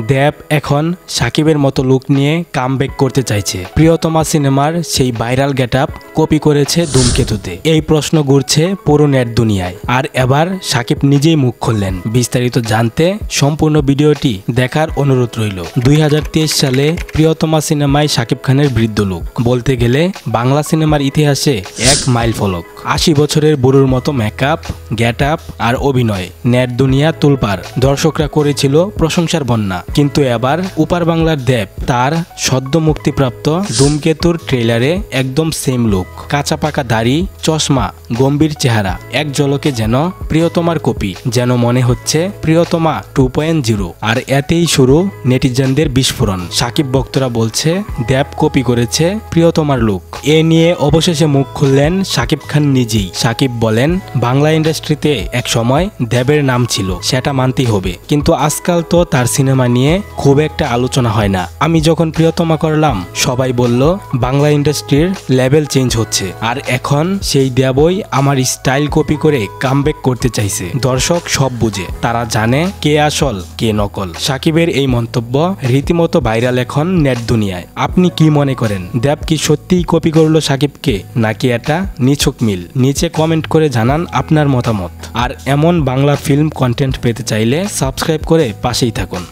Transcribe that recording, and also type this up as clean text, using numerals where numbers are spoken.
দেব এখন সাকিবের মতো লুক নিয়ে কামব্যাক করতে চাইছে। প্রিয়তমা সিনেমার সেই ভাইরাল গেটআপ কপি করেছে ধূমকেতুতে। এই প্রশ্ন ঘুরছে পুরো নেট দুনিয়ায়। আর এবার সাকিব নিজেই মুখ খুললেন। বিস্তারিত জানতে সম্পূর্ণ ভিডিওটি দেখার অনুরোধ রইল। 2023 সালে প্রিয়তমা সিনেমায় সাকিব খানের বৃদ্ধ লুক বলতে গেলে বাংলা সিনেমার ইতিহাসে এক মাইল ফলক। 80 বছরের বুড়োর মতো মেকআপ, গেটআপ আর অভিনয় নেট দুনিয়া তুলপার। দর্শকরা করেছিল প্রশংসার বন্যা। কিন্তু এবার উপার বাংলার দেব তার সদ্য মুক্তিপ্রাপ্ত ধূমকেতুর ট্রেলারে একদম সেম লুক। কাঁচা পাকা দাড়ি, চশমা, গম্ভীর চেহারা, এক ঝলকে যেন প্রিয়তমার কপি। যেন মনে হচ্ছে প্রিয়তমা 2.0। আর এতেই শুরু নেটিজেনদের বিস্ফোরণ। সাকিব ভক্তরা বলছে দেব কপি করেছে প্রিয়তমার লুক। এ নিয়ে অবশেষে মুখ খুললেন সাকিব খান নিজেই। সাকিব বলেন, বাংলা ইন্ডাস্ট্রিতে এক সময় দেবের নাম ছিল, সেটা মানতেই হবে। কিন্তু আজকাল তো তার সিনেমা নিয়ে খুব একটা আলোচনা হয় না। আমি যখন প্রিয়তমা করলাম সবাই বলল বাংলা ইন্ডাস্ট্রির লেভেল চেঞ্জ হচ্ছে। আর এখন সেই দেবই আমার স্টাইল কপি করে কামব্যাক করতে চাইছে। দর্শক সব বুঝে, তারা জানে কে আসল কে নকল। সাকিবের এই মন্তব্য রীতিমতো ভাইরাল এখন নেট দুনিয়ায়। আপনি কি মনে করেন, দেব কি সত্যিই কপি করলো সাকিবকে, নাকি এটা নিছক মিল? নিচে কমেন্ট করে জানান আপনার মতামত। আর এমন বাংলা ফিল্ম কন্টেন্ট পেতে চাইলে সাবস্ক্রাইব করে পাশেই থাকুন।